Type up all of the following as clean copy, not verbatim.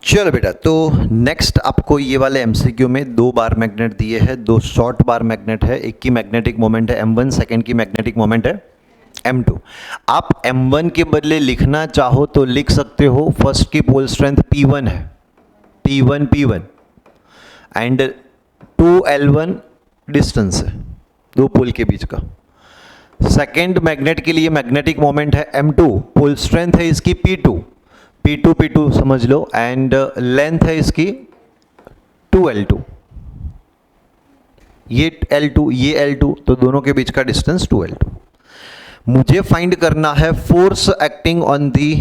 चलो बेटा, तो नेक्स्ट आपको ये वाले एमसीक्यू में दो बार मैग्नेट दिए हैं, दो शॉर्ट बार मैग्नेट है, एक की मैग्नेटिक मोमेंट है m1, सेकंड की मैग्नेटिक मोमेंट है m2। आप m1 के बदले लिखना चाहो तो लिख सकते हो, फर्स्ट की पोल स्ट्रेंथ p1 है, p1 एंड 2l1 डिस्टेंस है दो पोल के बीच का। सेकेंड मैग्नेट के लिए मैग्नेटिक मोमेंट है m2, पोल स्ट्रेंथ है इसकी p2 समझ लो, एंड लेंथ है इसकी 2l2, ये l2 ये l2, तो दोनों के बीच का डिस्टेंस 2l2। मुझे फाइंड करना है force acting on the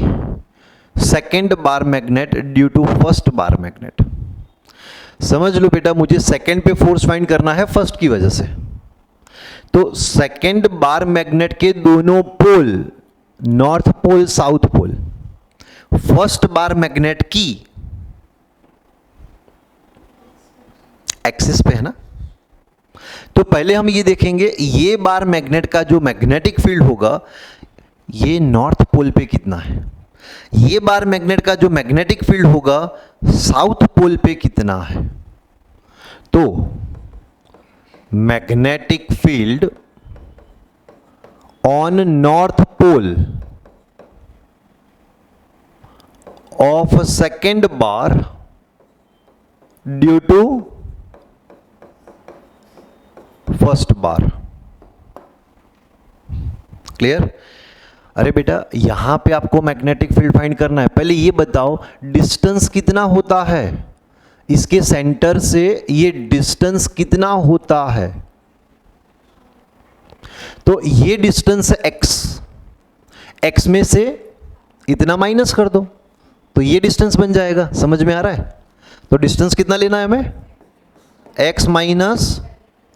second bar magnet due to first bar magnet. समझ लो बेटा, मुझे सेकेंड पे फोर्स फाइंड करना है फर्स्ट की वजह से। तो सेकेंड बार मैग्नेट के दोनों pole, north pole south pole, first bar magnet की एक्सिस पे है ना। तो पहले हम ये देखेंगे ये बार मैग्नेट का जो मैग्नेटिक फील्ड होगा ये नॉर्थ पोल पे कितना है, ये बार मैग्नेट का जो मैग्नेटिक फील्ड होगा साउथ पोल पे कितना है। तो magnetic field on north pole of second bar due to first bar। Clear? अरे बेटा, यहां पे आपको मैग्नेटिक फील्ड फाइंड करना है। पहले ये बताओ डिस्टेंस कितना होता है, इसके सेंटर से ये डिस्टेंस कितना होता है। तो ये डिस्टेंस है x में से इतना माइनस कर दो तो ये डिस्टेंस बन जाएगा। समझ में आ रहा है? तो डिस्टेंस कितना लेना है हमें, x माइनस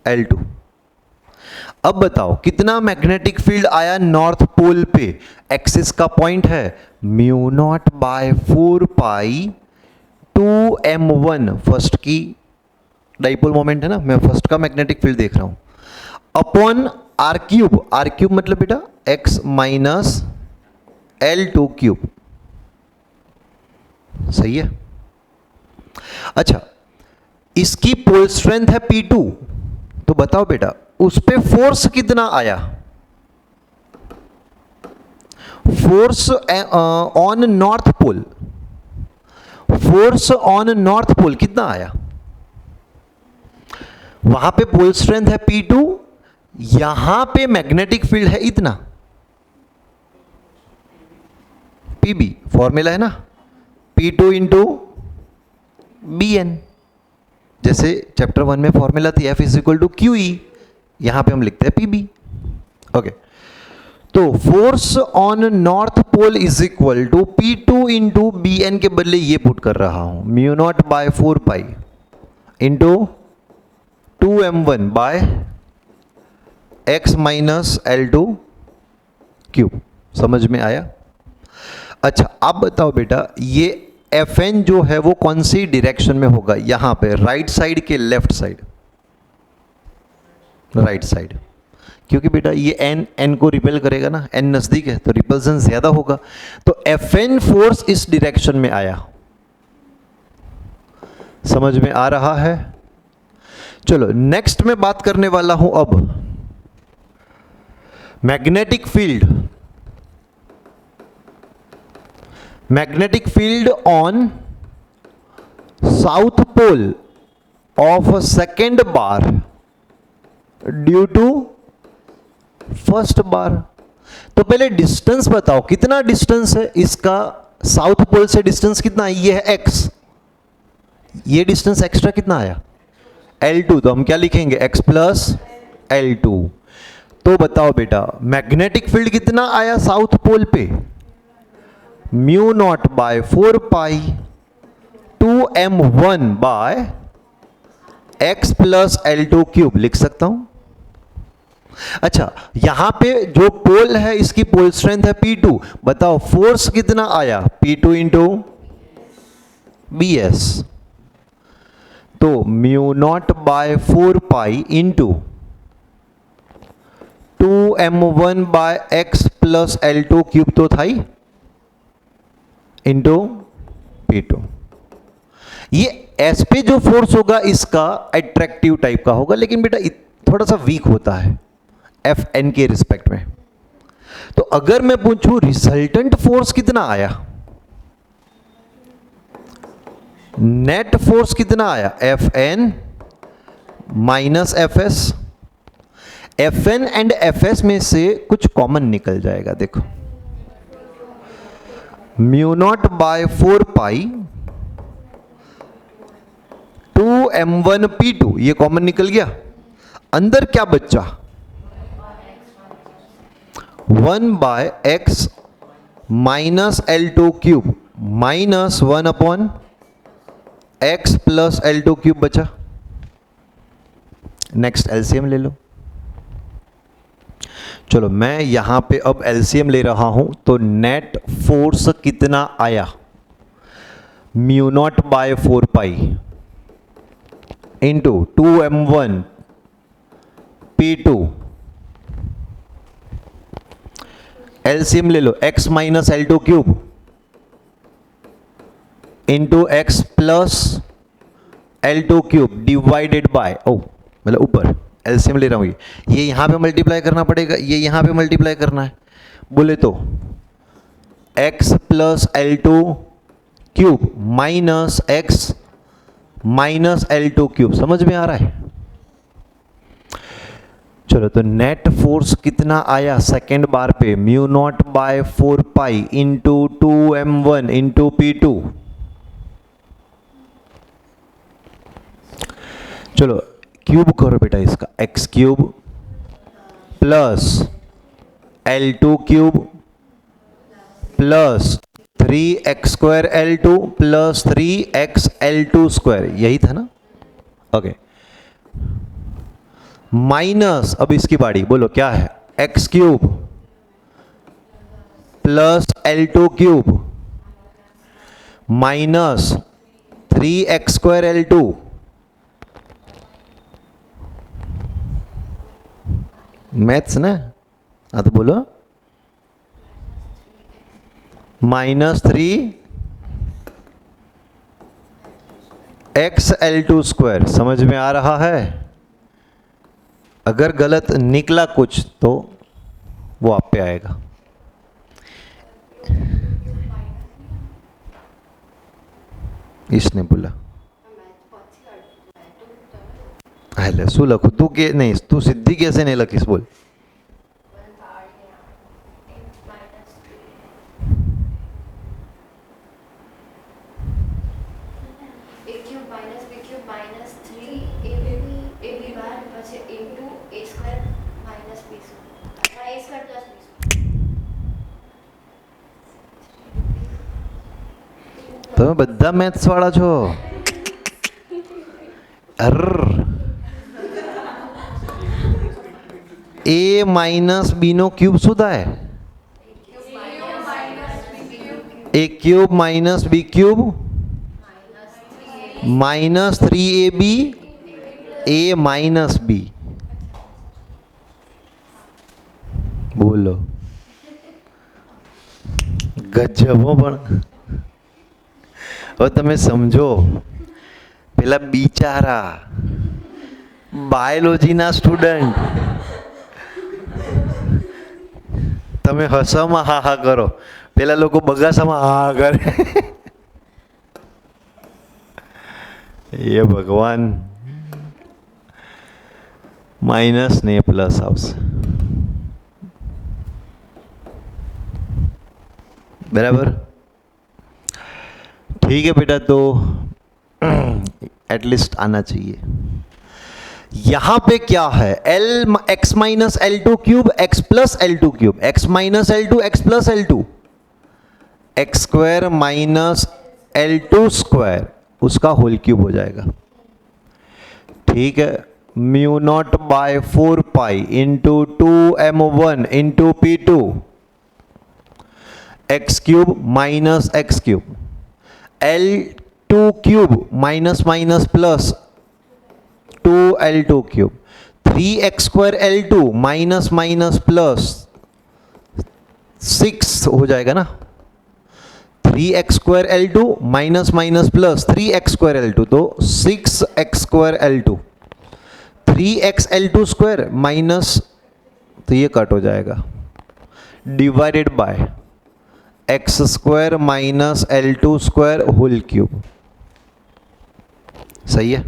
l2। अब बताओ कितना मैग्नेटिक फील्ड आया नॉर्थ पोल पे, एक्सिस का पॉइंट है μ0/4π 2m1, फर्स्ट की डाइपोल मोमेंट है ना, मैं फर्स्ट का मैग्नेटिक फील्ड देख रहा हूं, अपॉन r क्यूब मतलब बेटा x माइनस l2 क्यूब। सही है? अच्छा, इसकी पोल स्ट्रेंथ है p2, तो बताओ बेटा उस पे फोर्स कितना आया, force on north pole, force on north pole कितना आया। वहां पे पोल स्ट्रेंथ है p2, यहां पे मैग्नेटिक फील्ड है इतना, pb फॉर्मूला है ना, P2 इंटू BN, जैसे चैप्टर 1 में फॉर्मूला थी F is equal to QE, यहां पे हम लिखते हैं PB। ओके, तो force on north pole is equal to P2 into BN के बदले ये पुट कर रहा हूं μ0/4π into 2m1 by x minus l2 cube. समझ में आया? अच्छा, अब बताओ बेटा ये Fn जो है वो कौन सी डायरेक्शन में होगा, यहां पे राइट साइड के लेफ्ट साइड, राइट साइड, क्योंकि बेटा ये n को रिपेल करेगा ना, n नजदीक है तो रिपल्सन ज्यादा होगा। तो Fn फोर्स इस डायरेक्शन में आया। समझ में आ रहा है? चलो नेक्स्ट मैं बात करने वाला हूं अब magnetic field, magnetic field on south pole of second bar due to first bar. तो पहले डिस्टेंस बताओ कितना डिस्टेंस है इसका, साउथ पोल से डिस्टेंस कितना है, ये है x, ये डिस्टेंस एक्स्ट्रा कितना आया l2, तो हम क्या लिखेंगे x प्लस l2। तो बताओ बेटा मैग्नेटिक फील्ड कितना आया साउथ पोल पे, μ0/4π 2m1 by x plus l2 cube लिख सकता हूं। अच्छा, यहां पे जो पोल है इसकी पोल स्ट्रेंथ है p2, बताओ फोर्स कितना आया p2 इंटू bs, तो μ0/4π into 2m1 by x plus l2 cube तो था ही इंटू P2। ये एस पे जो फोर्स होगा इसका अट्रैक्टिव टाइप का होगा, लेकिन बेटा थोड़ा सा वीक होता है एफ एन के रिस्पेक्ट में। तो अगर मैं पूछूं रिजल्टेंट फोर्स कितना आया, नेट फोर्स कितना आया, F N minus F S. F N and F S में से कुछ कॉमन निकल जाएगा, देखो mu naught by 4 pi 2m1p2, ये कॉमन निकल गया। अंदर क्या बच्चा, 1 by x minus L2 cube minus 1 upon x plus L2 cube बचा। नेक्स्ट एलसीएम ले लो। चलो मैं यहां पे अब एलसीएम ले रहा हूं, तो नेट फोर्स कितना आया, mu not by 4 pi into 2m1 p2, LCM ले लो, x minus L2 cube into x plus L2 cube divided by, ओ मतलब ऊपर एलसीएम ले रहा हूं, ये यहां पे मल्टीप्लाई करना पड़ेगा, ये यहां पे मल्टीप्लाई करना है, बोले तो x plus L2 cube minus x minus L2 cube, समझ में आ रहा है। चलो तो नेट फोर्स कितना आया सेकेंड बार पे, mu not by 4 pi into 2m1 into p2। चलो क्यूब करो बेटा इसका, x cube plus L2 cube plus 3x square L2 plus 3x L2 square, यही था ना, ओके। माइनस, अब इसकी बारी, बोलो क्या है, x cube plus L2 cube minus 3x square L2 maths ना, हाँ तो बोलो माइनस 3x L2 स्क्वायर, समझ में आ रहा है। अगर गलत निकला कुछ तो वो आप पे आएगा। इसने बोला हेले शू लखू तू के नहीं, तू सीधी कैसे नहीं लखीस बोल। તમે બધા મેથ્સ વાળા છો। ए माइनस बी नो क्यूब શું થાય, a cube minus b cube minus 3ab a minus b, બોલો ગજબો। પણ હવે તમે સમજો, પેલા બિચારા બાયોલોજીના સ્ટુડન્ટ, તમે હસામાં હા હા કરો, પેલા લોકો બગાસામાં હા હા કરે। ये भगवान, माइनस ने प्लस आवશે, बराबर। ठीक है बेटा, तो एटलीस्ट आना चाहिए। यहां पे क्या है, L x minus L2 cube x plus L2 cube, x minus L2 x plus L2, x square minus L2 square, उसका होल क्यूब हो जाएगा। ठीक है, mu not by 4 pi into 2m1 into p2, x cube minus x cube, L2 cube minus minus plus 2L2 cube, 3x square L2 minus minus plus 6 हो जाएगा ना, 3x² L2 minus minus plus 3x² L2, तो 6x² L2, 3x L2 square minus, तो ये cut हो जाएगा, divided by x² minus L2 square whole cube. सही है।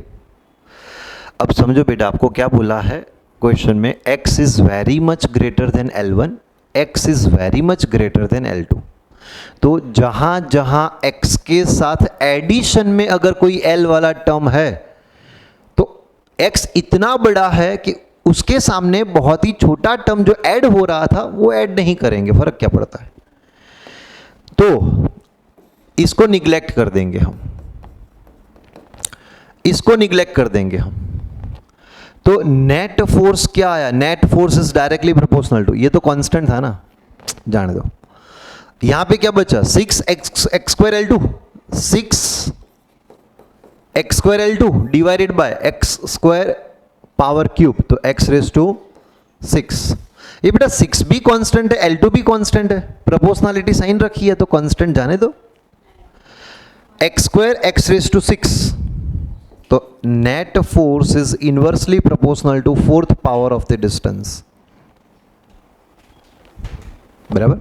अब समझो बेटा, आपको क्या बोला है क्वेश्चन में, x is very much greater than L1, x is very much greater than L2। तो जहां जहां x के साथ एडिशन में अगर कोई L वाला टर्म है, तो x इतना बड़ा है कि उसके सामने बहुत ही छोटा टर्म जो ऐड हो रहा था वो ऐड नहीं करेंगे, फर्क क्या पड़ता है। तो इसको निग्लेक्ट कर देंगे हम, इसको निग्लेक्ट कर देंगे हम। तो नेट फोर्स क्या आया, net force is directly proportional to, ये तो कांस्टेंट था ना, जाने दो। यहां पे क्या बचा, 6x² L2, 6x² L2 divided by x² power cube, तो x⁻⁶। ये बेटा 6 भी कांस्टेंट है, L2 भी कांस्टेंट है, प्रोपोर्शनलिटी साइन रखी है तो कांस्टेंट जाने दो। x² x⁻⁶, तो net force is inversely proportional to 4th power of the distance, बराबर।